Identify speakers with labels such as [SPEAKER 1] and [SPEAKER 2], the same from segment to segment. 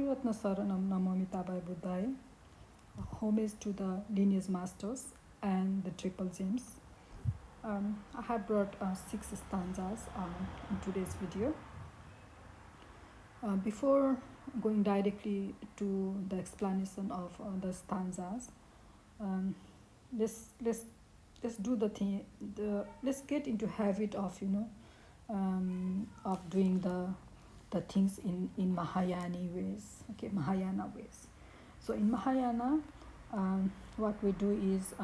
[SPEAKER 1] Triratna Saranam Namamitabai Buddhaya, homage to the lineage masters and the triple gems. I have brought 6 stanzas in today's video. Before going directly to the explanation of the stanzas, let's do the thing. Let's get into habit of of doing the things in Mahayana ways. Okay, Mahayana ways. So in Mahayana, what we do is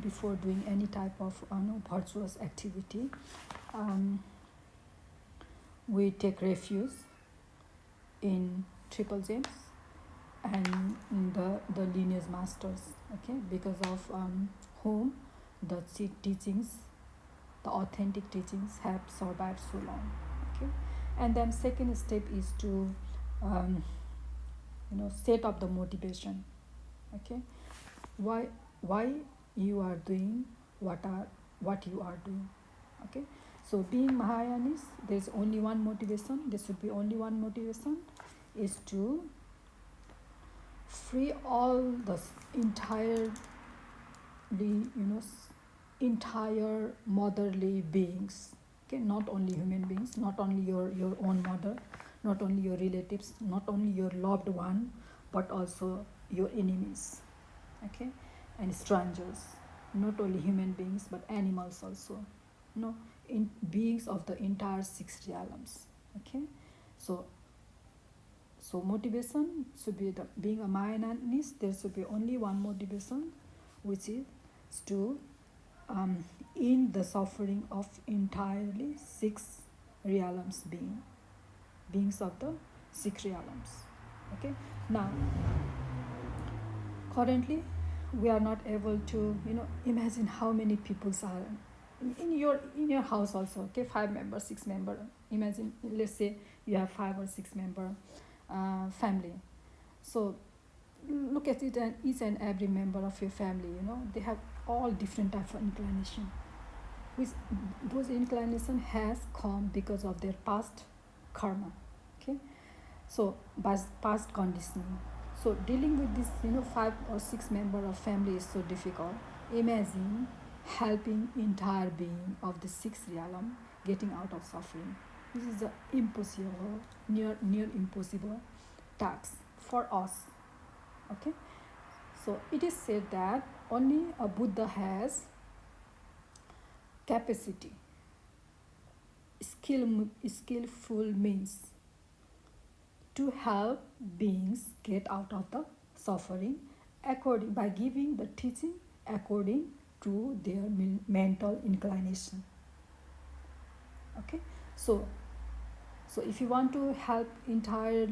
[SPEAKER 1] before doing any type of virtuous activity, we take refuge in triple gems and the lineage masters. Okay, because of whom the teachings, the authentic teachings, have survived so long. Okay, and then second step is to set up the motivation. Okay, why you are doing what you are doing. Okay, so being Mahayanis, there's only one motivation. There should be only one motivation, is to free all the entire motherly beings. Okay, not only human beings, not only your own mother, not only your relatives, not only your loved one, but also your enemies. Okay, and strangers, not only human beings but animals also, in beings of the entire 6 realms. Okay, so motivation should be being a Mahayanist. There should be only one motivation, which is to end the suffering of entirely 6 realms beings of the 6 realms. Okay, now currently we are not able to imagine how many people are in your house also. Okay, 5 members, 6 members. Imagine, let's say you have 5 or 6 member family. So look at it, and each and every member of your family, they have all different type of inclination, which those inclination has come because of their past karma. Okay, so by past conditioning. So dealing with this 5 or 6 member of family is so difficult. Imagine helping entire being of the 6 realm getting out of suffering. This is the impossible, near impossible task for us. Okay, so it is said that only a Buddha has capacity, skillful means to help beings get out of the suffering by giving the teaching according to their mental inclination. Okay, so if you want to help entire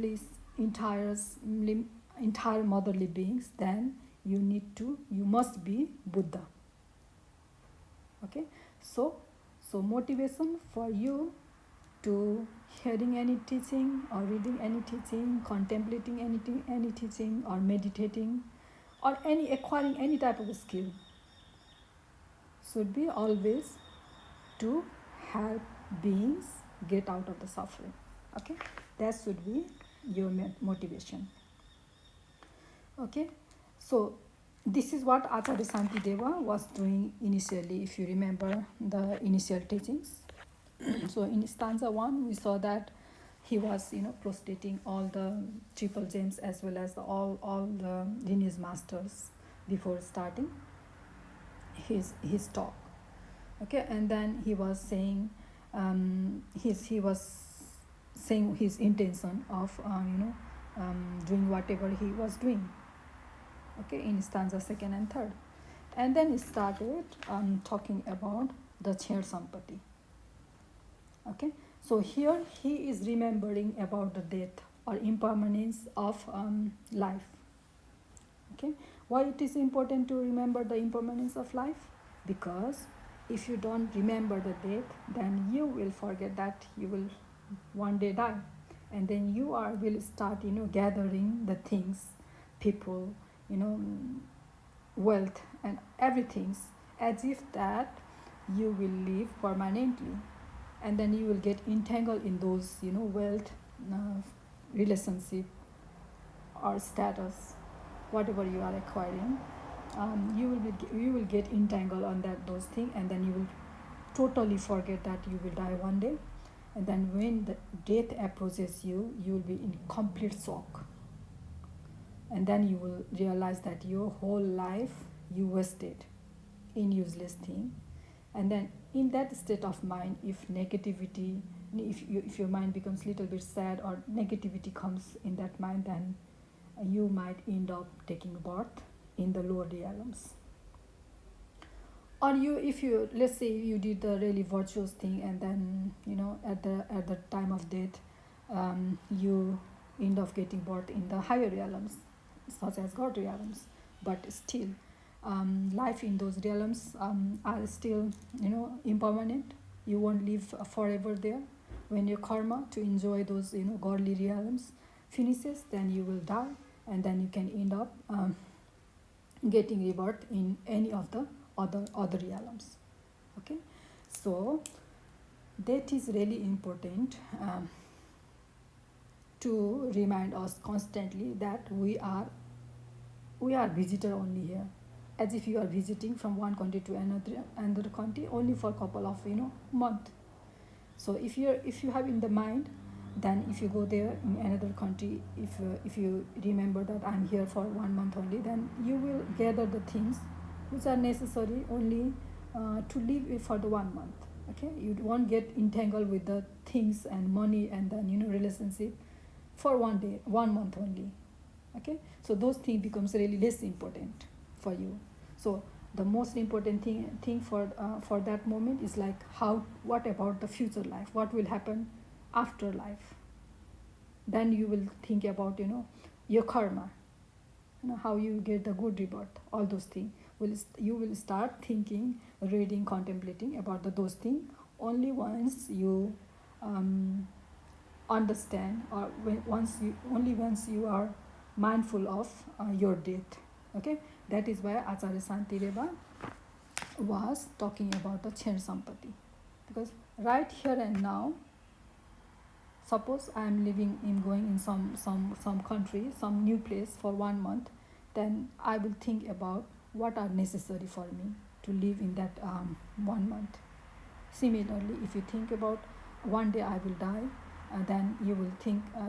[SPEAKER 1] motherly beings, then you must be Buddha. Okay, so motivation for you to hearing any teaching or reading any teaching, contemplating any teaching, or meditating, or acquiring any type of skill should be always to help beings get out of the suffering. Okay, that should be your motivation. Okay, so this is what Acharya Shantideva was doing initially, if you remember the initial teachings. So in stanza 1, we saw that he was prostrating all the triple gems as well as all the lineage masters before starting his talk. Okay, and then he was saying he was saying his intention of doing whatever he was doing. Okay, in stanza 2nd and 3rd, and then he started talking about the Chher Sampati. Okay, so here he is remembering about the death or impermanence of life. Okay, why it is important to remember the impermanence of life? Because if you don't remember the death, then you will forget that you will one day die, and then you will start gathering the things, people, wealth and everything, as if that you will live permanently, and then you will get entangled in those wealth relationship or status, whatever you are acquiring, you will get entangled on those things, and then you will totally forget that you will die one day. And then when the death approaches you, you will be in complete shock, and then you will realize that your whole life you wasted in useless thing. And then in that state of mind, if negativity, if your mind becomes a little bit sad or negativity comes in that mind, then you might end up taking birth in the lower realms. Or you, if you, let's say you did the really virtuous thing, and then at the time of death, you end up getting birth in the higher realms, such as God realms. But still, life in those realms are still impermanent. You won't live forever there. When your karma to enjoy those godly realms finishes, then you will die, and then you can end up getting rebirth in any of the other realms. Okay, so that is really important, to remind us constantly that we are visitor only here, as if you are visiting from one country to another country only for a couple of month. So if you have in the mind, then if you go there in another country, if you remember that I'm here for 1 month only, then you will gather the things which are necessary only to live for the 1 month. Okay, you won't get entangled with the things and money and then relationship for 1 day, 1 month only. Okay, so those things becomes really less important for you. So the most important thing for that moment is like, what about the future life, what will happen after life. Then you will think about your karma, how you get the good rebirth. All those things you will start thinking, reading, contemplating about those things only once you understand, or once you are mindful of your death. Okay, that is why Acharya Santideva was talking about the Chen Sampati, because right here and now, suppose I am going in some country, some new place for 1 month, then I will think about what are necessary for me to live in that 1 month. Similarly, if you think about one day I will die, then you will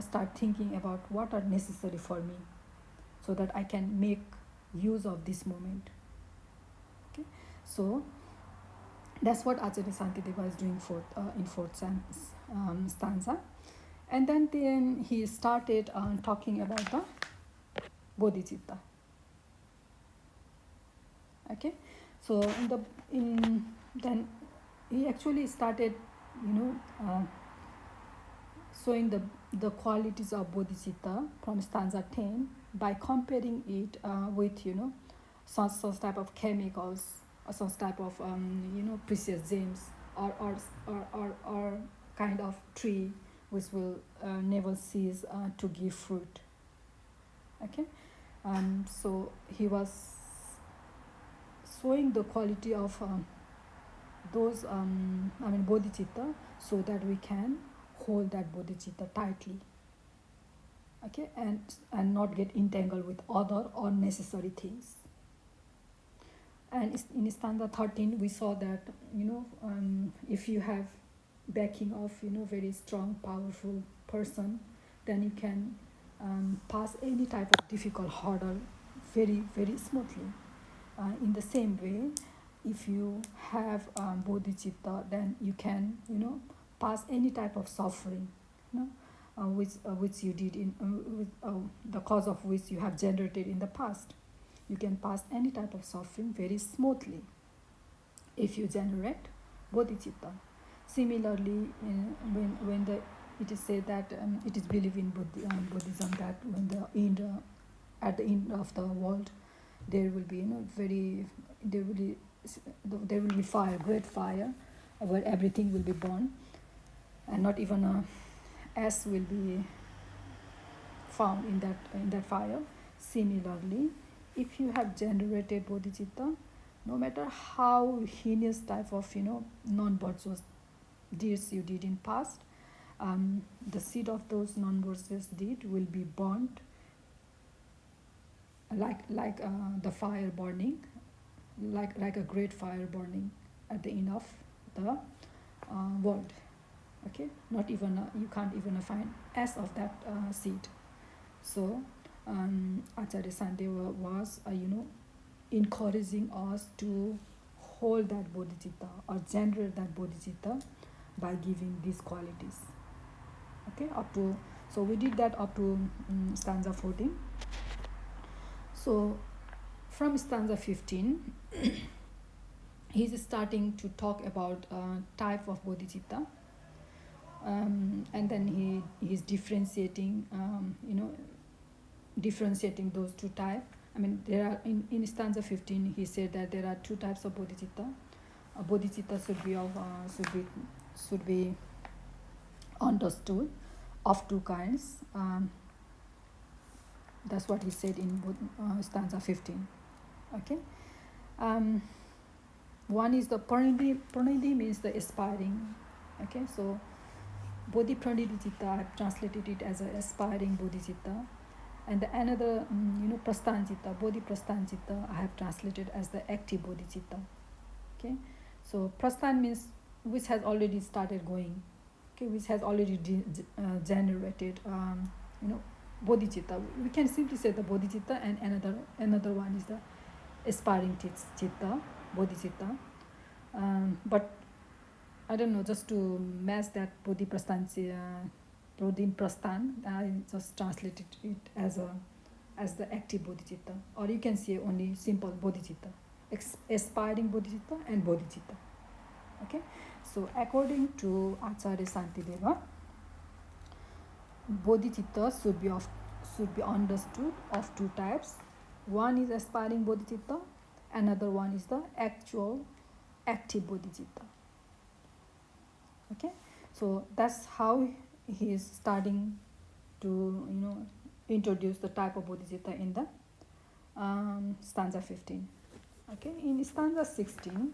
[SPEAKER 1] start thinking about what are necessary for me, so that I can make use of this moment. Okay, so that's what Acharya Santideva is doing in fourth stanza. And then he started talking about the bodhicitta. Okay, so then he actually started showing the qualities of bodhicitta from stanza 10 by comparing it with some type of chemicals, or some type of precious gems, or kind of tree which will never cease to give fruit. Okay, so he was showing the quality of those bodhicitta, so that we can hold that bodhicitta tightly. Okay, and not get entangled with other unnecessary things. And in stanza 13 we saw that if you have backing of very strong, powerful person, then you can pass any type of difficult hurdle very, very smoothly. In the same way, if you have bodhicitta, then you can pass any type of suffering, which you did the cause of which you have generated in the past. You can pass any type of suffering very smoothly if you generate bodhicitta. Similarly, when it is said that it is believed in Buddhism that when at the end of the world, there will be there will be fire, great fire, where everything will be burned, and not even a ash will be found in that fire. Similarly, if you have generated bodhicitta, no matter how heinous type of non-virtuous deeds you did in past, the seed of those non-virtuous deed will be burnt the fire burning, like a great fire burning at the end of the world. Okay, not even you can't even find s of that seed. So Acharya Santideva was encouraging us to hold that bodhicitta or generate that bodhicitta by giving these qualities. Okay, up to, so we did that up to stanza 14. So from stanza 15 he's starting to talk about type of bodhicitta, and then he's differentiating differentiating those two types. I mean, there are in stanza 15 he said that there are two types of bodhicitta. A bodhicitta should be understood of two kinds. That's what he said in stanza 15. Okay. One is the pranidhi means the aspiring. Okay, so bodhi pranidhi citta, I have translated it as a aspiring bodhicitta, and the another prasthan citta, bodhi prasthan citta, I have translated as the active bodhicitta. Okay, so prasthan means which has already started going, okay, which has already generated bodhicitta. We can simply say the bodhicitta, and another one is the aspiring citta, bodhicitta. But I don't know, just to match that bodhi prasthan, I just translated it as the active bodhicitta, or you can say only simple bodhicitta, aspiring bodhicitta and bodhicitta. Okay, so according to Acharya Santideva, bodhicitta should be understood of two types. One is aspiring bodhicitta, another one is the actual active bodhicitta. Okay, so that's how he is starting to introduce the type of bodhicitta in the stanza 15. Okay, in stanza 16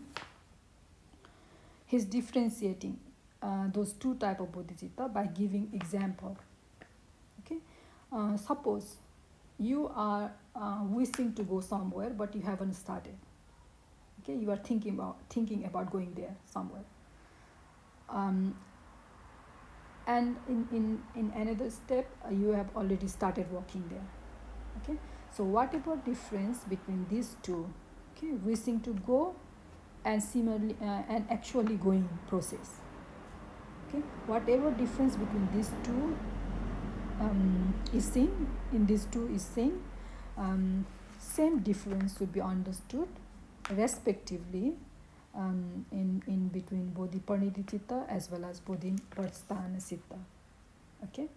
[SPEAKER 1] he's differentiating those two type of bodhicitta by giving example. Okay, suppose you are wishing to go somewhere but you haven't started. Okay, you are thinking about going there somewhere, and in another step you have already started walking there. Okay, so whatever difference between these two, okay, wishing to go and similarly and actually going process, okay, whatever difference between these two is seen in these two is seen, same difference should be understood respectively in between bodhi pranidhi citta as well as bodhi prasthana citta. Okay,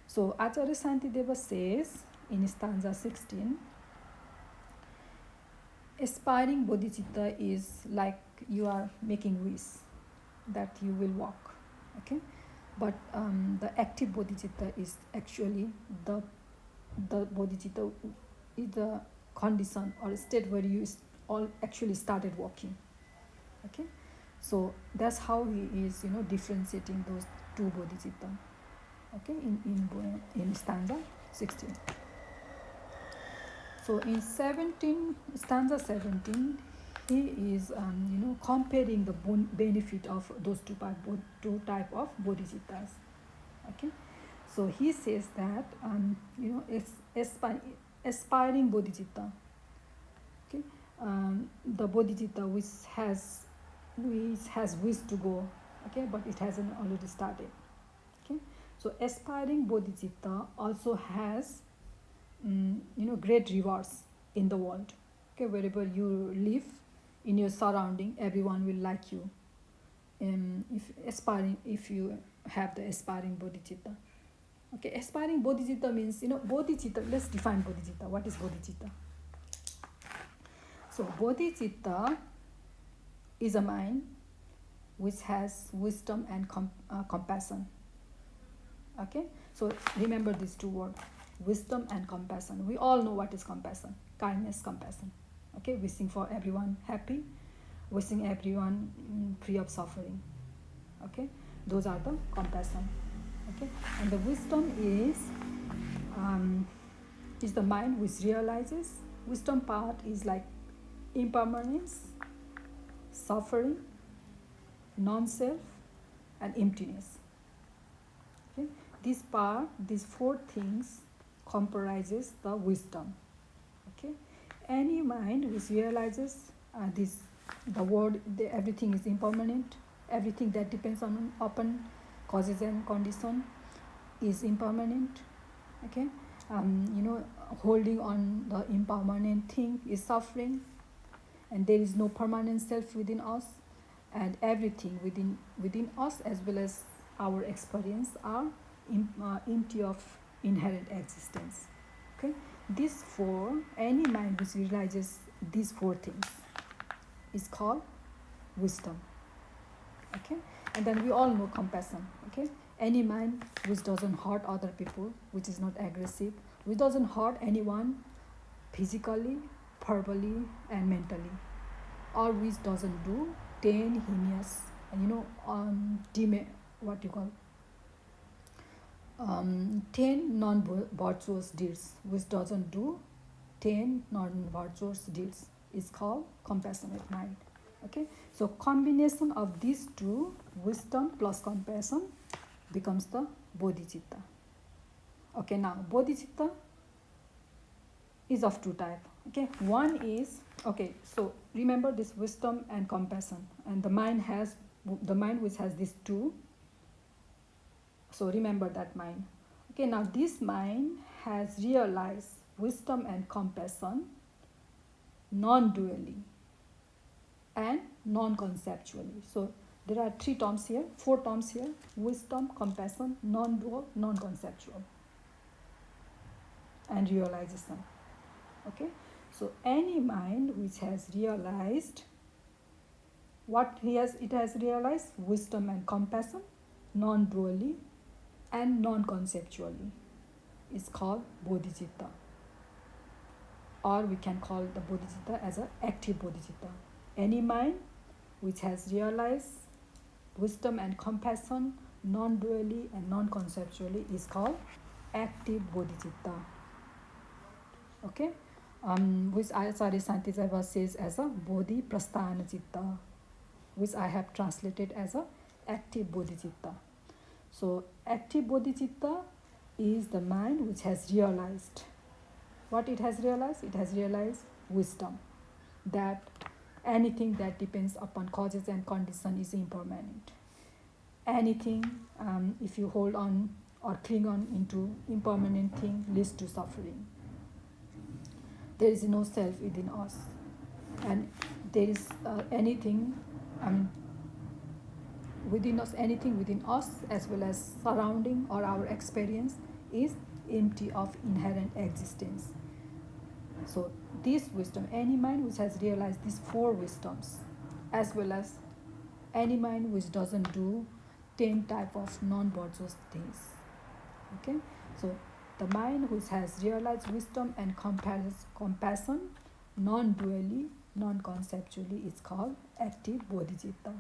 [SPEAKER 1] so Acharya Santideva says in stanza 16, aspiring bodhicitta is like you are making wish that you will walk. Okay, but the active bodhicitta is actually the bodhicitta is the condition or state where you all actually started walking. Okay, so that's how he is differentiating those two bodhicitta. Okay, in stanza 16. So in stanza 17 he is comparing the benefit of those two type of bodhicittas. Okay, so he says that aspiring bodhicitta, okay, the bodhicitta which has wished to go, okay, but it hasn't already started. Okay, so aspiring bodhicitta also has great rewards in the world. Okay, wherever you live in your surrounding, everyone will like you. If you have the aspiring bodhicitta. Okay, aspiring bodhicitta means bodhicitta. Let's define bodhicitta. What is bodhicitta? So bodhicitta is a mind which has wisdom and compassion. Okay, so remember these two words, wisdom and compassion. We all know what is compassion. Kindness, compassion. Okay, wishing for everyone happy, wishing everyone free of suffering. Okay, those are the compassion. Okay, and the wisdom is the mind which realizes wisdom part is like impermanence, suffering, non-self, and emptiness. Okay, this part, these four things comprises the wisdom. Okay, any mind which realizes everything is impermanent, everything that depends on upon causes and condition is impermanent. Okay, holding on the impermanent thing is suffering, and there is no permanent self within us, and everything within us as well as our experience are empty of inherent existence. Okay, these four, any mind which realizes these four things is called wisdom. Okay, and then we all know compassion. Okay, any mind which doesn't hurt other people, which is not aggressive, which doesn't hurt anyone physically, verbally, and mentally, or which doesn't do 10 heinous, what you call 10 non-virtuous deeds, which doesn't do 10 non-virtuous deeds, is called compassionate mind. Okay, so combination of these two, wisdom plus compassion, becomes the bodhicitta. Okay, now bodhicitta is of two types. Okay, one is, okay, so remember this wisdom and compassion, and the mind which has these two. So remember that mind. Okay, now this mind has realized wisdom and compassion non-dually and non-conceptually. So there are four terms here: wisdom, compassion, non-dual, non-conceptual, and realization. Okay, so any mind which has realized it has realized wisdom and compassion non-dually and non-conceptually is called bodhicitta, or we can call the bodhicitta as an active bodhicitta. Any mind which has realized wisdom and compassion non-dually and non-conceptually is called active bodhicitta. Okay, which Acharya Santideva says as a bodhi prasthana citta, which I have translated as a active bodhicitta. So active bodhicitta is the mind which has realized. What it has realized? It has realized wisdom, that anything that depends upon causes and condition is impermanent. Anything, if you hold on or cling on into impermanent thing, leads to suffering. There is no self within us, and there is anything within us as well as surrounding or our experience is empty of inherent existence. So this wisdom, any mind which has realized these four wisdoms, as well as any mind which doesn't do 10 type of non-virtuous things. Okay, so the mind which has realized wisdom and compassion non-dually, non-conceptually is called active bodhicitta.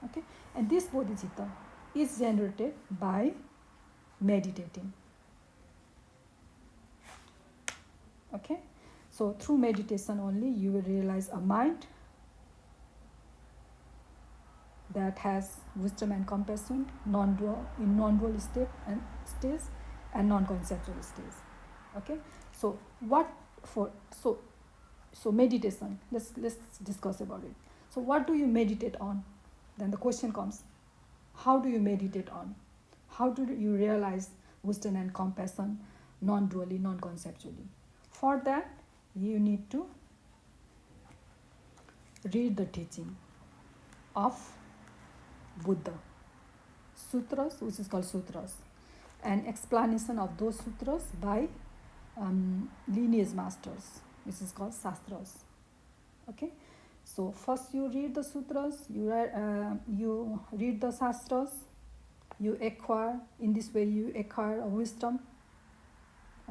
[SPEAKER 1] Okay, and this bodhicitta is generated by meditating. Okay, so through meditation only you will realize a mind that has wisdom and compassion non-dual state and non-conceptual stage. Okay, so so meditation, let's discuss about it. So what do you meditate on? Then the question comes, how do you meditate on? How do you realize wisdom and compassion non-dually, non-conceptually? For that, you need to read the teaching of Buddha, sutras, which is called sutras, and explanation of those sutras by lineage masters, which is called shastras. Okay, so first you read the sutras, you read the shastras, you acquire, in this way you acquire a wisdom.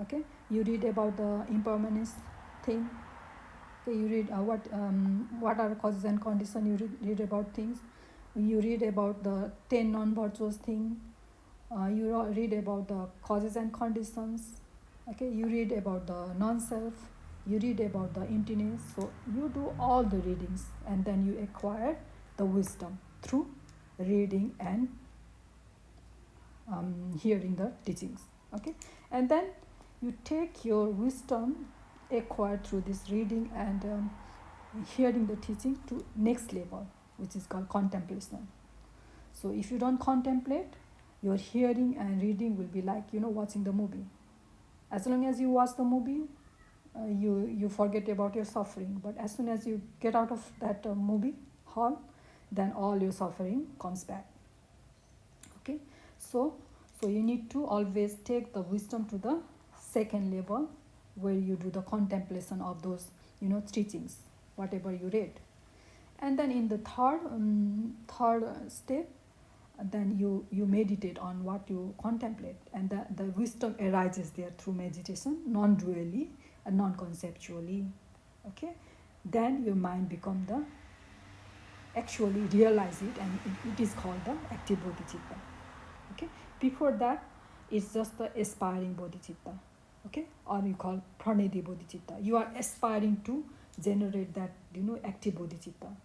[SPEAKER 1] Okay, you read about the impermanence thing. Okay, you read what are causes and conditions, you read about things. You read about the 10 non-virtuous thing. You read about the causes and conditions. Okay, you read about the non-self, you read about the emptiness, so you do all the readings and then you acquire the wisdom through reading and hearing the teachings. Okay, and then you take your wisdom acquired through this reading and hearing the teaching to next level, which is called contemplation. So if you don't contemplate, your hearing and reading will be like watching the movie. As long as you watch the movie, you forget about your suffering, but as soon as you get out of that movie hall, then all your suffering comes back. Okay, so you need to always take the wisdom to the second level, where you do the contemplation of those teachings, whatever you read. And then in the third step, then you meditate on what you contemplate, and the wisdom arises there through meditation, non-dually and non-conceptually. Okay, then your mind become the actually realize it, and it is called the active bodhicitta. Okay, before that it's just the aspiring bodhicitta. Okay, or you call pranidhi bodhicitta. You are aspiring to generate that active bodhicitta.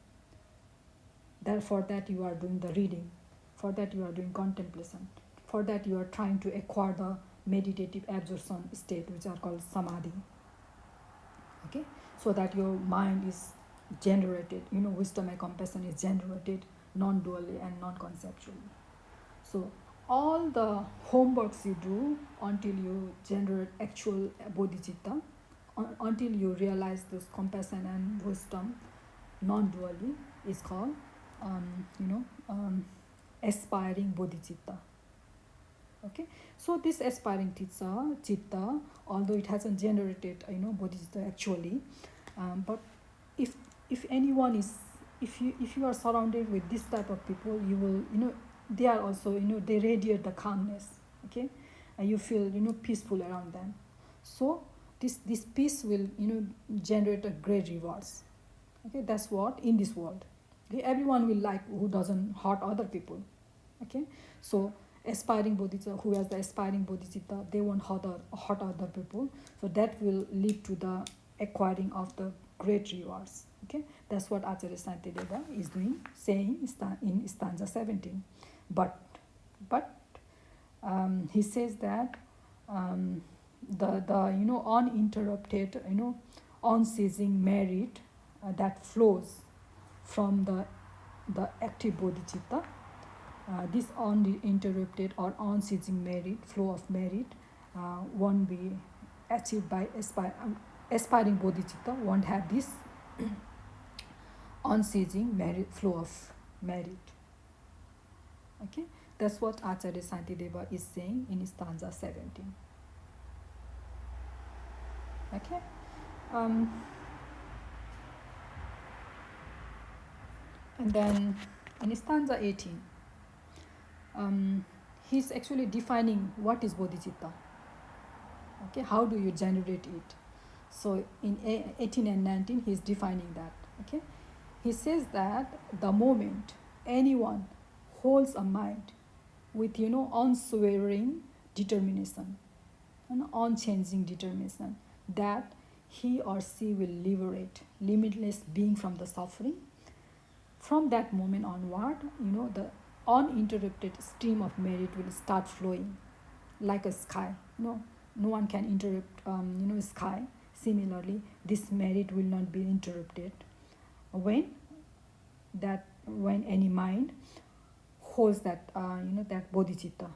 [SPEAKER 1] Therefore that you are doing the reading, for that you are doing contemplation, for that you are trying to acquire the meditative absorption state, which are called samadhi. Okay, so that your mind is generated, wisdom and compassion is generated non-dually and non-conceptually. So all the homeworks you do until you generate actual bodhicitta, until you realize this compassion and wisdom non-dually, is called aspiring bodhicitta. Okay, so this aspiring chitta, although it hasn't generated bodhicitta actually, but if anyone is, if you are surrounded with this type of people, you will they are also they radiate the calmness. Okay, and you feel peaceful around them. So this peace will generate a great rewards. Okay, that's what in this world. Okay, everyone will like who doesn't hurt other people. Okay, so aspiring bodhicitta, who has the aspiring bodhicitta, they won't hurt other people, so that will lead to the acquiring of the great rewards. Okay, that's what Acharya Shantideva is doing, saying in stanza 17. But he says that the uninterrupted unceasing merit that flows from the active bodhicitta, this uninterrupted or unceasing merit, flow of merit, won't be achieved by aspiring bodhicitta, won't have this unceasing merit, flow of merit. Okay, that's what Acharya Shantideva is saying in stanza 17. Okay, and then in stanza 18, he's actually defining what is bodhicitta. Okay, how do you generate it? So in 18 and 19, he's defining that. Okay, he says that the moment anyone holds a mind with unswerving determination, an unchanging determination, that he or she will liberate limitless being from the suffering. From that moment onward, the uninterrupted stream of merit will start flowing like a sky. No one can interrupt sky. Similarly, this merit will not be interrupted when any mind holds that that bodhicitta,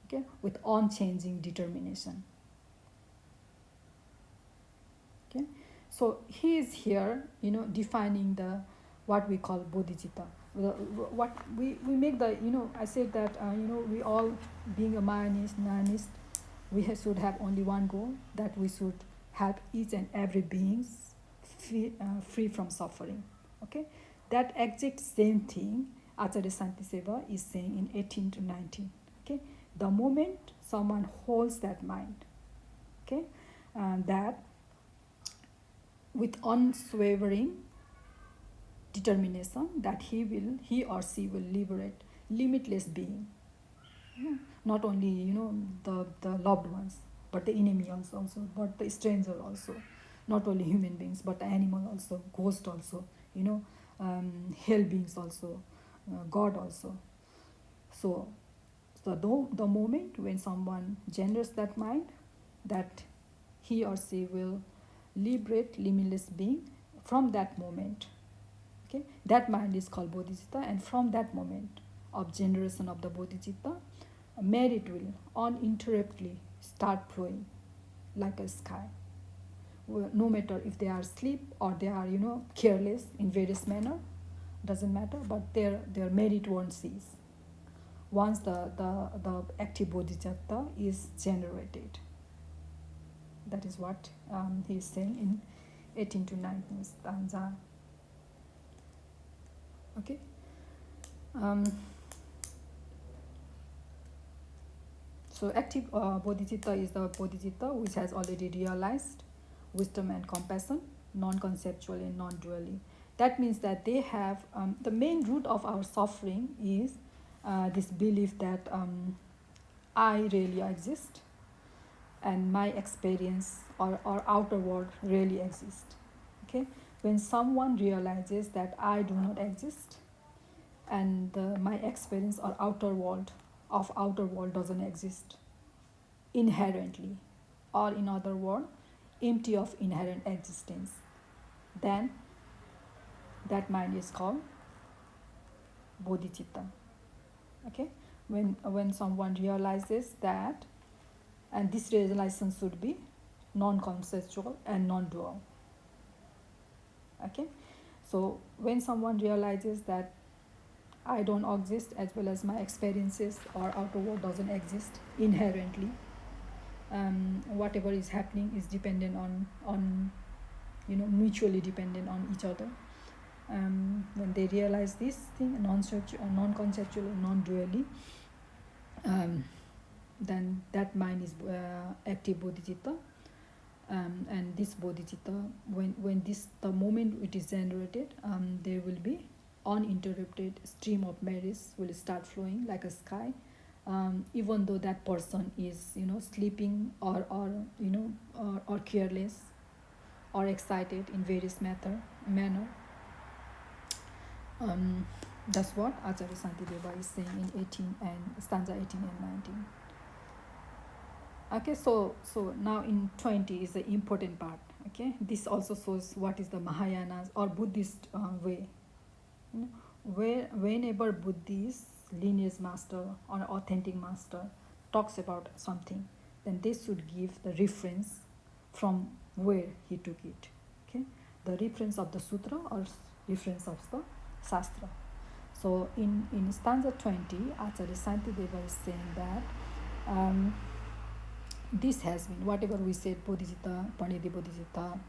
[SPEAKER 1] okay, with unchanging determination. Okay, so he is here defining the what we call bodhicitta. What we make the I said that we all, being a Mayanist, we should have only one goal, that we should help each and every being free from suffering. Okay, that exact same thing Acharya Shantideva is saying in 18 to 19. Okay, the moment someone holds that mind, okay, that with unswerving determination, that he or she will liberate limitless being. Not only the loved ones, but the enemy also, but the stranger also. Not only human beings, but animal also, ghost also, hell beings also, God also. So the moment when someone generates that mind, that he or she will liberate limitless being from that moment. Okay, that mind is called bodhicitta, and from that moment of generation of the bodhicitta, merit will uninterruptedly start flowing like a sky. No matter if they are asleep or they are careless in various manner, doesn't matter, but their merit won't cease once the active bodhicitta is generated. That is what he is saying in 18 to 19 stanza. Okay. So active bodhicitta is the bodhicitta which has already realized wisdom and compassion, non-conceptually and non-dually. That means that they have the main root of our suffering is this belief that I really exist, and my experience or outer world really exist. Okay, when someone realizes that I do not exist, and my experience or outer world doesn't exist inherently, or in other words, empty of inherent existence, then that mind is called bodhicitta. Okay, when someone realizes that, and this realization should be non-conceptual and non-dual. Okay, so when someone realizes that I don't exist, as well as my experiences or outer world doesn't exist inherently, whatever is happening is dependent on mutually dependent on each other. When they realize this thing, non-conceptual, non-dually, then that mind is active bodhicitta. And this bodhicitta, when the moment it is generated, there will be uninterrupted stream of merits will start flowing like a sky, even though that person is sleeping or careless or excited in various manner. That's what Acharya Santideva is saying in 18 and stanza 18 and 19. Okay, so now in 20 is the important part. Okay, this also shows what is the Mahayana or Buddhist way. Whenever Buddhist lineage master or authentic master talks about something, then they should give the reference from where he took it. Okay, the reference of the sutra or reference of the shastra. So in stanza 20, Acharya Santideva is saying that this has been, whatever we said, bodhicitta, panidi bodhicitta,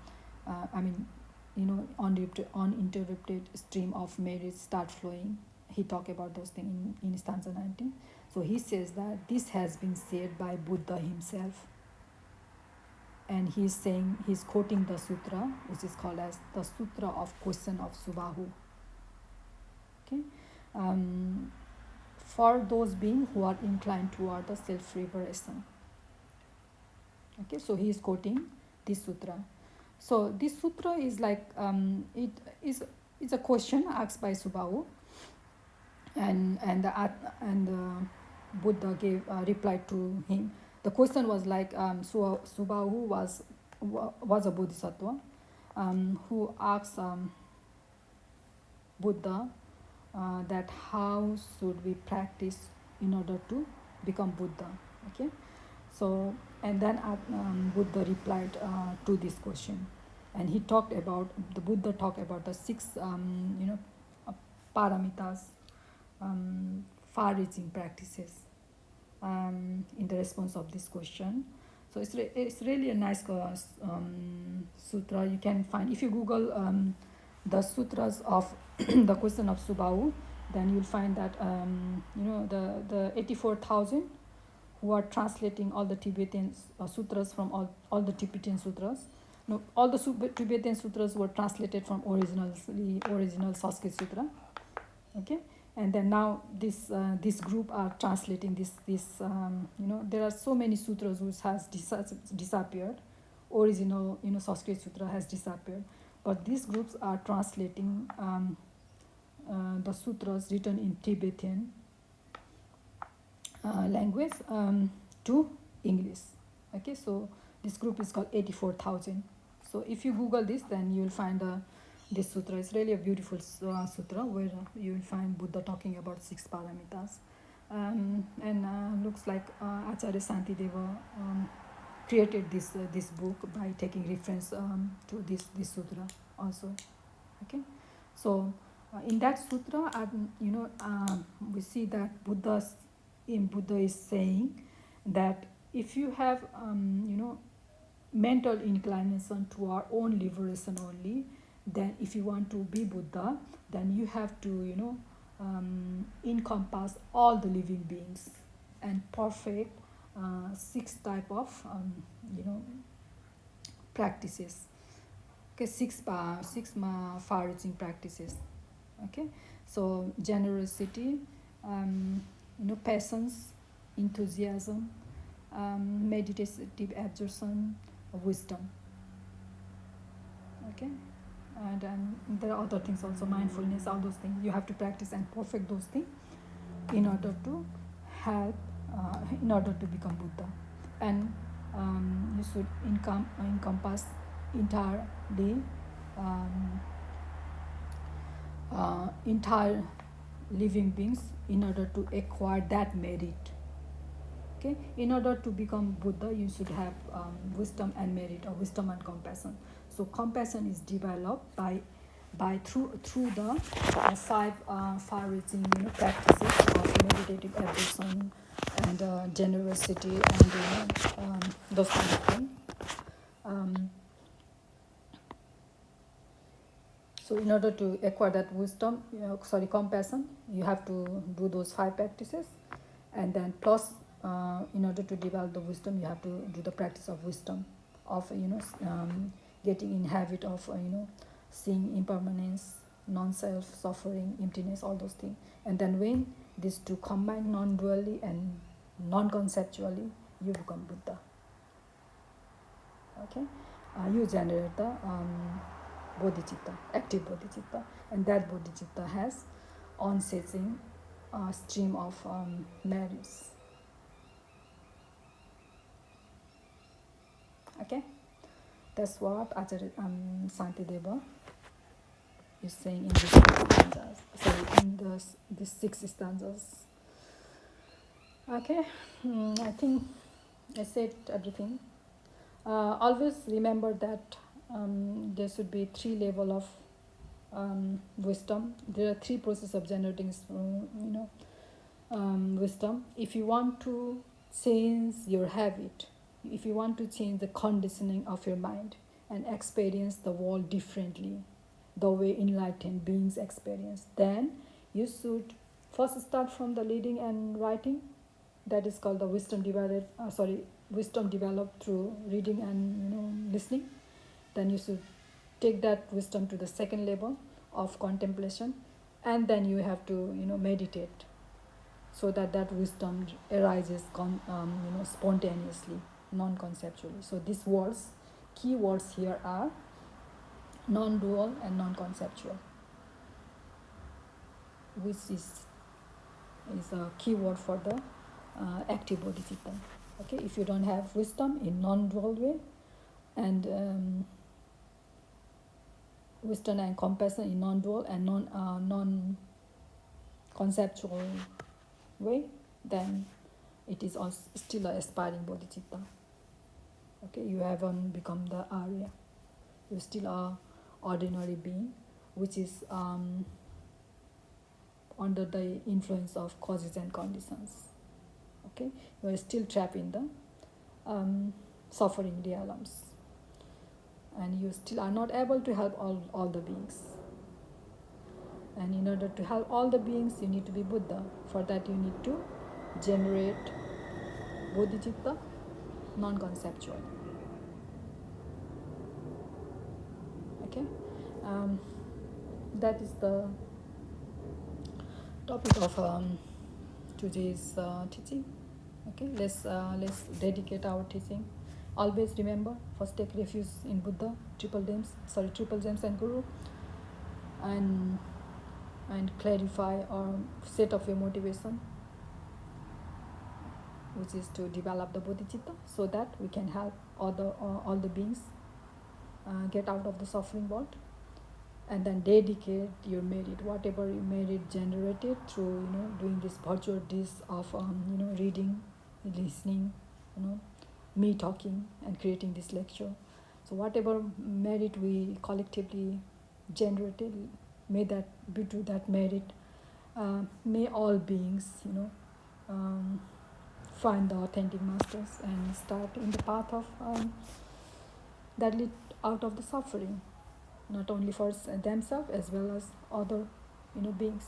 [SPEAKER 1] uninterrupted stream of merit start flowing. He talked about those things in stanza 19. So he says that this has been said by Buddha himself. And he's saying, he's quoting the sutra, which is called as the Sutra of Question of Subahu. Okay, for those beings who are inclined toward the self-liberation. Okay, so he is quoting this sutra. So this sutra is like it's a question asked by Subahu, and Buddha gave reply to him. The question was like, Subahu was a bodhisattva who asked Buddha that how should we practice in order to become Buddha. Okay, so and then Buddha replied to this question, and the Buddha talked about the 6 paramitas, far-reaching practices in the response of this question. So it's really a nice sutra. You can find, if you Google the sutras of the question of Subahu, then you'll find that the 84,000 who are translating all the Tibetan sutras from all the Tibetan sutras. No, all the Tibetan sutras were translated from original Sanskrit sutra. Okay, And then now this group are translating this there are so many sutras which has disappeared. Original Sanskrit sutra has disappeared, but these groups are translating the sutras written in Tibetan language to English. Okay, so this group is called 84,000. So if you Google this, then you will find this sutra. It's really a beautiful sutra where you will find Buddha talking about 6 paramitas. And looks like Acharya Santideva created this book by taking reference to this sutra also. Okay, so in that sutra, we see that Buddha is saying that if you have mental inclination to our own liberation only, then if you want to be Buddha, then you have to encompass all the living beings and perfect 6 type of practices. Okay, 6 far-reaching practices. Okay, so generosity, patience, enthusiasm, meditative exertion, wisdom. Okay, and there are other things also, mindfulness, all those things you have to practice and perfect those things in order to help in order to become Buddha. And you should encompass entirely entire living beings in order to acquire that merit. Okay, in order to become Buddha, you should have wisdom and merit, or wisdom and compassion. So compassion is developed by through the 5 far-reaching practices of meditative adoration and generosity and those kind of things. So in order to acquire that wisdom, compassion, you have to do those 5 practices, and then plus in order to develop the wisdom, you have to do the practice of wisdom, of getting in habit of seeing impermanence, non-self, suffering, emptiness, all those things. And then when these two combine non-dually and non-conceptually, you become Buddha. Okay, you generate the bodhicitta, active bodhicitta, and that bodhicitta has unceasing stream of merits. Okay, that's what Acharya Santideva is saying in these 6 stanzas. Sorry, in these 6 stanzas. Okay, I think I said everything. Always remember that there should be 3 level of wisdom. There are 3 processes of generating wisdom. If you want to change your habit, if you want to change the conditioning of your mind and experience the world differently, the way enlightened beings experience, then you should first start from the reading and writing. That is called the wisdom developed through reading and listening. Then you should take that wisdom to the 2nd level of contemplation, and then you have to meditate, so that wisdom arises spontaneously, non-conceptually. So these words, key words here are non-dual and non-conceptual, which is a key word for the active bodhicitta. Okay, if you don't have wisdom in non-dual way, and wisdom and compassion in non-dual and non-conceptual way, then it is also still a aspiring bodhicitta. Okay, you haven't become the Arya. You still are ordinary being, which is under the influence of causes and conditions. Okay, you are still trapped in the suffering realms, and you still are not able to help all the beings. And in order to help all the beings, you need to be Buddha. For that, you need to generate bodhicitta non-conceptual. Okay, that is the topic of today's teaching. Okay, let's dedicate our teaching. Always remember, first take refuge in Buddha, triple gems and Guru, and clarify or set of your motivation, which is to develop the bodhicitta, so that we can help all the beings get out of the suffering world. And then dedicate your merit, whatever you merit generated through doing this virtual dish of reading, listening, me talking and creating this lecture. So whatever merit we collectively generated, may that be to that merit. May all beings find the authentic masters and start in the path of that lead out of the suffering, not only for themselves as well as other beings.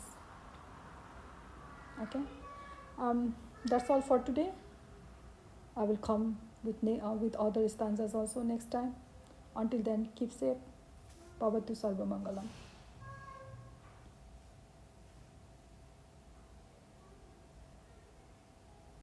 [SPEAKER 1] Okay, that's all for today. I will come with other stanzas also next time. Until then, keep safe. Bhavatu Sarva Mangalam.